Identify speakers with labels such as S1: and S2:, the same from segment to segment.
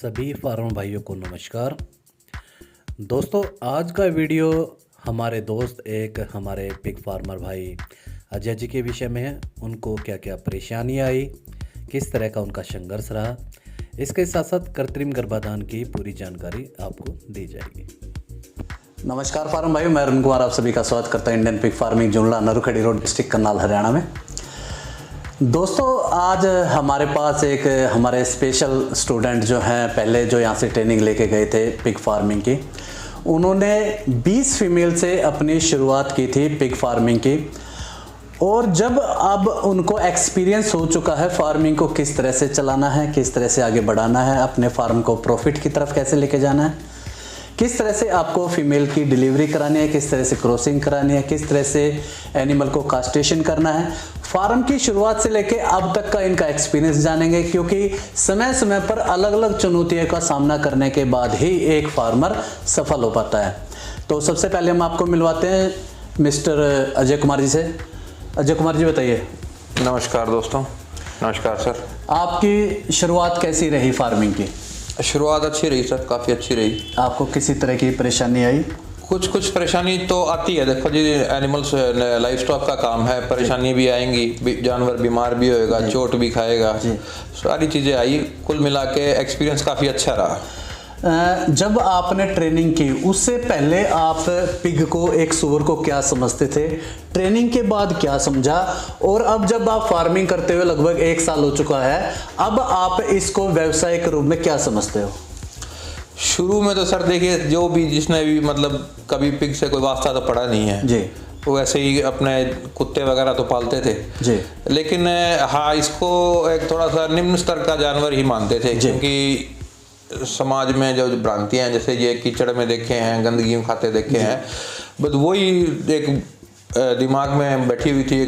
S1: सभी फार्मर भाइयों को नमस्कार। दोस्तों, आज का वीडियो हमारे दोस्त हमारे पिग फार्मर भाई अजय जी के विषय में है। उनको क्या क्या परेशानी आई, किस तरह का उनका संघर्ष रहा, इसके साथ साथ कृत्रिम गर्भाधान की पूरी जानकारी आपको दी जाएगी।
S2: नमस्कार फार्म भाई, मैं अरुण कुमार आप सभी का स्वागत करता हूं इंडियन पिग फार्मिंग जुमला नरुखड़ी रोड डिस्ट्रिक्ट करनाल हरियाणा में। दोस्तों, आज हमारे पास हमारे स्पेशल स्टूडेंट जो हैं, पहले जो यहाँ से ट्रेनिंग लेके गए थे पिग फार्मिंग की, उन्होंने 20 फीमेल से अपनी शुरुआत की थी पिग फार्मिंग की। और जब अब उनको एक्सपीरियंस हो चुका है फार्मिंग को किस तरह से चलाना है, किस तरह से आगे बढ़ाना है, अपने फार्म को प्रॉफिट की तरफ कैसे लेके जाना है, किस तरह से आपको फीमेल की डिलीवरी करानी है, किस तरह से क्रॉसिंग करानी है, किस तरह से एनिमल को कास्ट्रेशन करना है, फार्म की शुरुआत से लेके अब तक का इनका एक्सपीरियंस जानेंगे। क्योंकि समय समय पर अलग अलग चुनौतियों का सामना करने के बाद ही एक फार्मर सफल हो पाता है। तो सबसे पहले हम आपको मिलवाते हैं मिस्टर अजय कुमार जी से। अजय कुमार जी, बताइए।
S3: नमस्कार दोस्तों। नमस्कार सर।
S2: आपकी शुरुआत कैसी रही फार्मिंग की?
S3: शुरुआत अच्छी रही सर, काफ़ी अच्छी रही।
S2: आपको किसी तरह की परेशानी आई?
S3: कुछ परेशानी तो आती है। देखो जी, एनिमल्स लाइफ स्टॉक का काम है, परेशानी भी आएंगी, जानवर बीमार भी होएगा, चोट भी खाएगा, सारी चीज़ें आई। कुल मिला के एक्सपीरियंस काफ़ी अच्छा रहा।
S2: जब आपने ट्रेनिंग की उससे पहले आप पिग को, एक सूअर को क्या समझते थे, ट्रेनिंग के बाद क्या समझा, और अब जब आप फार्मिंग करते हुए लगभग 1 साल हो चुका है, अब आप इसको व्यवसाय के रूप में क्या समझते हो?
S3: शुरू में तो सर देखिए, जो भी जिसने भी मतलब कभी पिग से कोई वास्ता तो पड़ा नहीं है
S2: जी,
S3: वो ऐसे ही अपने कुत्ते वगैरह तो पालते थे
S2: जी।
S3: लेकिन हाँ, इसको एक थोड़ा सा निम्न स्तर का जानवर ही मानते थे, क्योंकि समाज में जो भ्रांतियां, जैसे ये कीचड़ में देखे हैं, गंदगी में खाते देखे हैं, बस वही एक दिमाग में बैठी हुई थी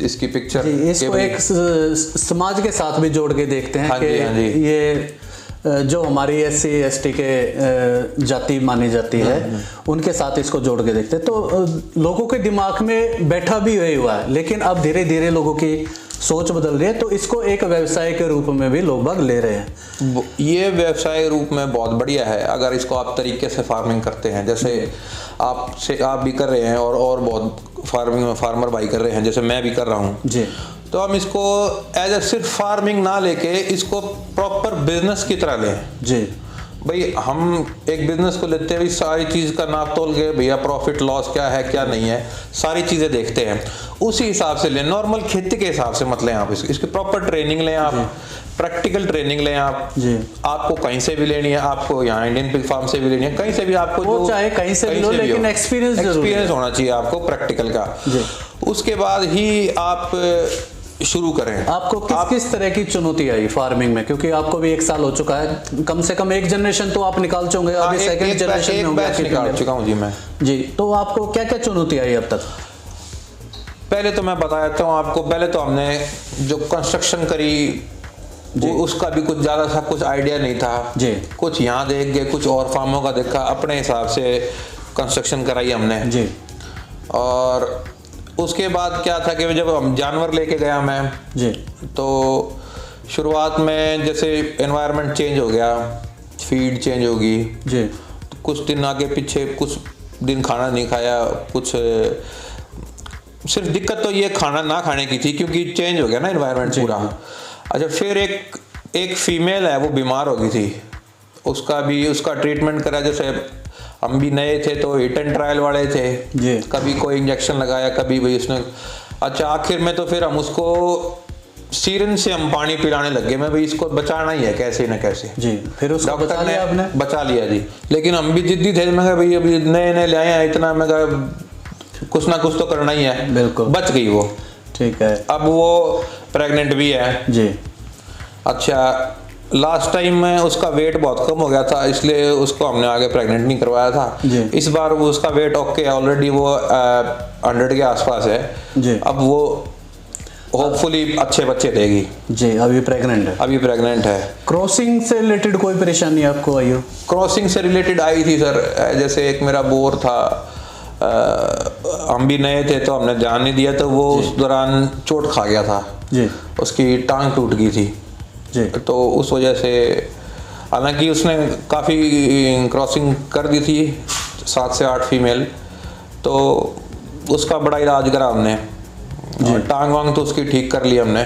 S3: इसकी पिक्चर।
S2: इसको एक समाज के साथ भी जोड़ के देखते हैं।
S3: हाँ
S2: कि
S3: जी, हाँ जी।
S2: ये जो हमारी SC ST के जाति मानी जाती है, उनके साथ इसको जोड़ के देखते हैं। तो लोगों के दिमाग में बैठा भी वही हुआ है, लेकिन अब धीरे धीरे लोगों की सोच बदल रही है, तो इसको एक व्यवसाय के रूप में भी लोग बाग ले रहे हैं।
S3: ये व्यवसाय रूप में बहुत बढ़िया है अगर इसको आप तरीके से फार्मिंग करते हैं, जैसे आप भी कर रहे हैं और बहुत फार्मर भाई कर रहे हैं, जैसे मैं भी कर रहा हूँ
S2: जी।
S3: तो हम इसको एज ए सिर्फ फार्मिंग ना लेके इसको प्रॉपर बिजनेस की तरह लें।
S2: जी
S3: भाई, हम एक बिजनेस को लेते हुए सारी चीज़ का नाप तोल के, भैया प्रॉफिट लॉस क्या है क्या नहीं है, सारी चीज़ें देखते हैं, उसी हिसाब से लें। नॉर्मल खेती के हिसाब से मत लें आप इसकी प्रॉपर ट्रेनिंग लें, आप प्रैक्टिकल ट्रेनिंग लें आप जी। आपको कहीं से भी लेनी है, आपको यहाँ इंडियन पिग फार्म से भी लेनी है, कहीं से भी आपको,
S2: वो चाहे कहीं से भी लो, लेकिन एक्सपीरियंस
S3: होना चाहिए आपको प्रैक्टिकल का। उसके बाद ही आप शुरू करें।
S2: आपको किस तरह की चुनौती आई फार्मिंग में? क्योंकि आपको भी 1 साल हो चुका है, कम से कम एक जनरेशन तो आप निकाल चुके होंगे, अभी सेकंड जनरेशन में होंगे।
S3: निकाल चुका हूं जी मैं।
S2: जी, तो आपको क्या क्या चुनौती आई अब तक?
S3: पहले तो मैं बता देता हूँ आपको। पहले तो हमने जो कंस्ट्रक्शन करी उसका भी कुछ ज़्यादा सा कुछ आइडिया नहीं था जी। कुछ यहाँ देख गए, कुछ और फार्मों का देखा, अपने हिसाब से कंस्ट्रक्शन कराई हमने जी। और उसके बाद क्या था कि जब हम जानवर लेके गया मैं जी, तो शुरुआत में जैसे एनवायरनमेंट चेंज हो गया, फीड चेंज होगी जी, तो कुछ दिन आगे पीछे, कुछ दिन खाना नहीं खाया, कुछ सिर्फ दिक्कत तो ये खाना ना खाने की थी, क्योंकि चेंज हो गया ना एनवायरनमेंट पूरा। अच्छा, फिर एक फीमेल है वो बीमार हो गई थी, उसका ट्रीटमेंट करा। जैसे हम भी नए थे तो हिट एंड ट्रायल वाले थे जी, कभी कोई इंजेक्शन लगाया, कभी भाई उसने। अच्छा, आखिर में तो फिर हम उसको सीरन से हम पानी पिलाने लगे। मैं भाई इसको बचाना ही है कैसे न कैसे जी। फिर उसको डॉक्टर ने बचा लिया जी, लेकिन हम भी जिद्दी थे। मैं कहा भाई अभी नए ले आए हैं इतना, मैं कहा कुछ ना कुछ तो करना ही है। बिल्कुल, बच गई वो। ठीक है, अब वो प्रेग्नेंट भी है जी। अच्छा, लास्ट टाइम में उसका वेट बहुत कम हो गया था, इसलिए उसको हमने आगे प्रेग्नेंट नहीं करवाया था जी। इस बार वो उसका वेट ओके है, ऑलरेडी वो 100 के आसपास है जी। अब वो होपफुली अच्छे बच्चे देगी जी। अभी प्रेग्नेंट है।
S2: क्रॉसिंग से रिलेटेड कोई परेशानी आपको आई हो?
S3: क्रॉसिंग से रिलेटेड आई थी सर। जैसे एक मेरा बोर था, हम भी नए थे तो हमने ध्यान नहीं दिया, तो वो उस दौरान चोट खा गया था जी, उसकी टांग टूट गई थी जी। तो उस वजह से हालांकि उसने काफ़ी क्रॉसिंग कर दी थी, 7 से 8 फीमेल, तो उसका बड़ा इलाज करा हमने, टांग वांग तो उसकी ठीक कर ली हमने।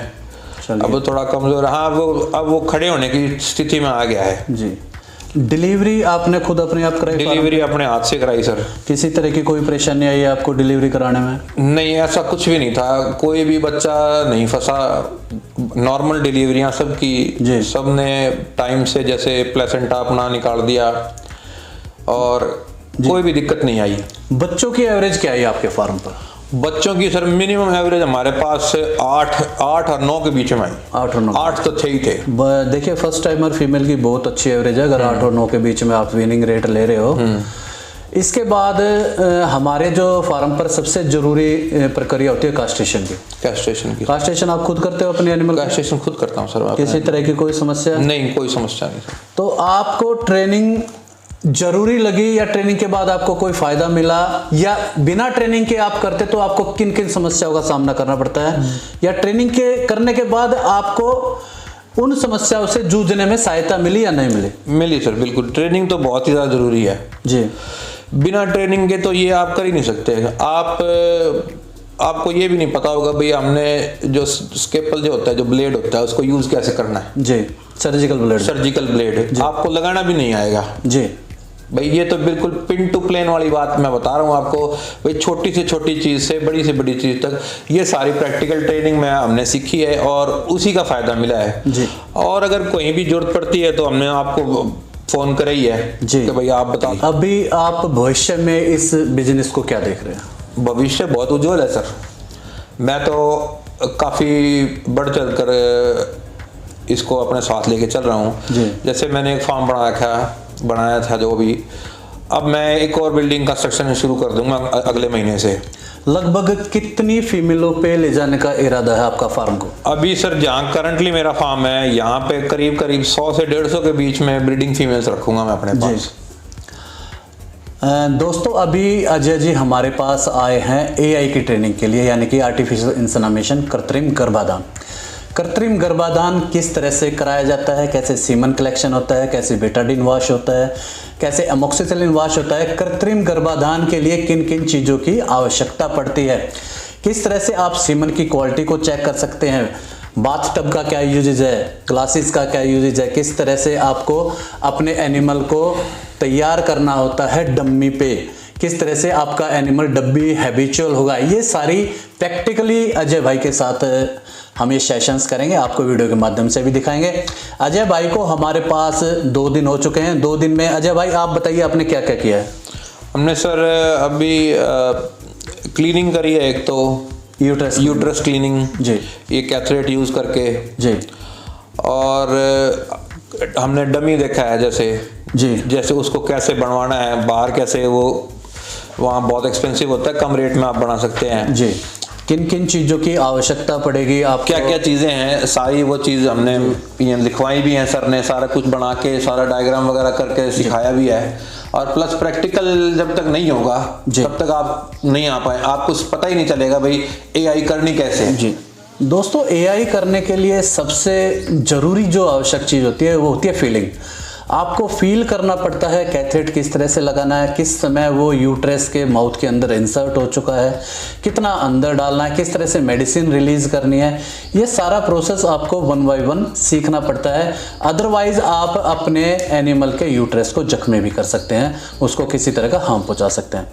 S3: अब थोड़ा कमज़ोर, हाँ अब वो खड़े होने की स्थिति में आ गया है
S2: जी। डिलीवरी आपने खुद अपने आप कराई?
S3: डिलीवरी अपने हाथ से कराई सर।
S2: किसी तरह की कोई परेशानी आई आपको डिलीवरी कराने में?
S3: नहीं, ऐसा कुछ भी नहीं था, कोई भी बच्चा नहीं फंसा, नॉर्मल डिलीवरियां सब की, सब ने टाइम से जैसे प्लेसेंटा अपना निकाल दिया और कोई भी दिक्कत नहीं आई।
S2: बच्चों की एवरेज क्या आई आपके फार्म पर?
S3: बच्चों की सर मिनिमम एवरेज हमारे पास 8 और 9 के बीच में आई।
S2: 8 और 9?
S3: 8 तो थे ही थे।
S2: देखिए फर्स्ट टाइमर फीमेल की बहुत अच्छी एवरेज है, अगर 8 और 9 के बीच में आप विनिंग रेट ले रहे हो। इसके बाद हमारे जो फार्म पर सबसे जरूरी प्रक्रिया होती है कास्ट्रेशन की। कास्ट्रेशन आप खुद करते हो अपने एनिमल?
S3: कास्ट्रेशन खुद करता हूँ सर।
S2: किसी तरह की कोई समस्या?
S3: नहीं, कोई समस्या नहीं सर।
S2: तो आपको ट्रेनिंग जरूरी लगी या ट्रेनिंग के बाद आपको कोई फायदा मिला, या बिना ट्रेनिंग के आप करते तो आपको किन किन समस्याओं का सामना करना पड़ता है, या ट्रेनिंग के करने के बाद आपको उन समस्याओं से जूझने में सहायता मिली या नहीं मिली?
S3: मिली सर, बिल्कुल। ट्रेनिंग तो बहुत ही ज़्यादा ज़रूरी है
S2: जी।
S3: बिना ट्रेनिंग के तो ये आप कर ही नहीं सकते। आपको ये भी नहीं पता होगा भाई हमने जो स्केपल जो होता है, जो ब्लेड होता है, उसको यूज़ कैसे करना है।
S2: जी, सर्जिकल ब्लेड
S3: आपको लगाना भी नहीं आएगा
S2: जी।
S3: भाई ये तो बिल्कुल पिन टू प्लेन वाली बात मैं बता रहा हूँ आपको भाई, छोटी से छोटी चीज़ से बड़ी से बड़ी चीज़ तक ये सारी प्रैक्टिकल ट्रेनिंग में हमने सीखी है और उसी का फ़ायदा मिला है
S2: जी।
S3: और अगर कोई भी जरूरत पड़ती है तो हमने आपको फ़ोन करा ही है जी कि भाई आप बताओ।
S2: अभी आप भविष्य में इस बिजनेस को क्या देख रहे हैं?
S3: भविष्य बहुत उज्जवल है सर। मैं तो काफ़ी बढ़ चढ़ कर इसको अपने साथ लेके चल रहा हूँ। जैसे मैंने एक फार्म बनाया था जो भी, अब मैं एक और बिल्डिंग कंस्ट्रक्शन शुरू कर दूंगा अगले महीने से।
S2: लगभग कितनी फीमेलों पे ले जाने का इरादा है आपका फार्म को?
S3: अभी सर जहाँ करंटली मेरा फार्म है यहाँ पे करीब 100 से 150 के बीच में ब्रीडिंग फीमेल्स रखूंगा मैं अपने पास।
S2: दोस्तों अभी अजय जी हमारे पास आए हैं AI की ट्रेनिंग के लिए, यानी कि आर्टिफिशियल इंसेमिनेशन, कृत्रिम गर्भाधान। कृत्रिम गर्भाधान किस तरह से कराया जाता है, कैसे सीमन कलेक्शन होता है, कैसे बेटाडीन वॉश होता है, कैसे एमोक्सिसिलिन वॉश होता है, कृत्रिम गर्भाधान के लिए किन किन चीज़ों की आवश्यकता पड़ती है, किस तरह से आप सीमन की क्वालिटी को चेक कर सकते हैं, बाथ टब का क्या यूजेज है, ग्लासेस का क्या यूजेज है, किस तरह से आपको अपने एनिमल को तैयार करना होता है डम्मी पे, किस तरह से आपका एनिमल डब्बी हैबिचुअल होगा, ये सारी प्रैक्टिकली अजय भाई के साथ हम ये सेशंस करेंगे, आपको वीडियो के माध्यम से भी दिखाएंगे। अजय भाई को हमारे पास 2 दिन हो चुके हैं। 2 दिन में अजय भाई आप बताइए आपने क्या क्या किया है?
S3: हमने सर अभी क्लीनिंग करी है, एक तो यूट्रस क्लीनिंग
S2: जी,
S3: ये कैथरेट यूज़ करके
S2: जी, और
S3: हमने डमी देखा है जैसे उसको कैसे बनवाना है, बाहर कैसे वो वहाँ बहुत एक्सपेंसिव होता है, कम रेट में आप बना सकते हैं
S2: जी। किन किन चीज़ों की आवश्यकता पड़ेगी, आप
S3: क्या क्या चीज़ें हैं, सारी वो चीज़ हमने लिखवाई भी हैं सर ने, सारा कुछ बना के सारा डायग्राम वगैरह करके सिखाया भी है। और प्लस प्रैक्टिकल जब तक नहीं होगा तब तक आप नहीं आ पाए, आपको पता ही नहीं चलेगा भाई AI करनी कैसे है।
S2: जी दोस्तों, AI करने के लिए सबसे ज़रूरी जो आवश्यक चीज़ होती है वो होती है फीलिंग। आपको फील करना पड़ता है कैथेट किस तरह से लगाना है, किस समय वो यूट्रस के माउथ के अंदर इंसर्ट हो चुका है, कितना अंदर डालना है, किस तरह से मेडिसिन रिलीज करनी है, ये सारा प्रोसेस आपको 1 बाय 1 सीखना पड़ता है। अदरवाइज आप अपने एनिमल के यूट्रस को जख्मी भी कर सकते हैं, उसको किसी तरह का हार्म पहुंचा सकते हैं।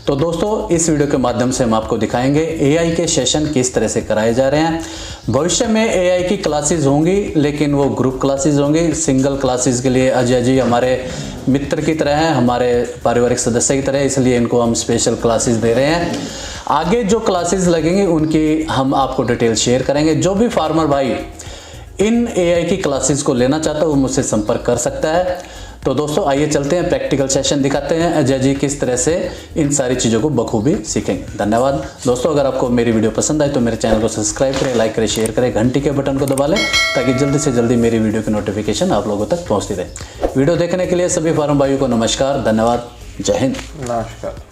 S2: तो दोस्तों इस वीडियो के माध्यम से हम आपको दिखाएंगे AI के सेशन किस तरह से कराए जा रहे हैं। भविष्य में AI की क्लासेस होंगी, लेकिन वो ग्रुप क्लासेस होंगी। सिंगल क्लासेस के लिए अजय जी हमारे मित्र की तरह हैं, हमारे पारिवारिक सदस्य की तरह, इसलिए इनको हम स्पेशल क्लासेस दे रहे हैं। आगे जो क्लासेस लगेंगी उनकी हम आपको डिटेल शेयर करेंगे। जो भी फार्मर भाई इन AI की क्लासेस को लेना चाहता है वो मुझसे संपर्क कर सकता है। तो दोस्तों आइए चलते हैं, प्रैक्टिकल सेशन दिखाते हैं अजय जी किस तरह से इन सारी चीज़ों को बखूबी सीखेंगे। धन्यवाद दोस्तों। अगर आपको मेरी वीडियो पसंद आए तो मेरे चैनल को सब्सक्राइब करें, लाइक करें, शेयर करें, घंटी के बटन को दबा लें ताकि जल्दी से जल्दी मेरी वीडियो की नोटिफिकेशन आप लोगों तक पहुँचती रहे। वीडियो देखने के लिए सभी फार्म भाइयों को नमस्कार, धन्यवाद, जय हिंद।
S3: नमस्कार।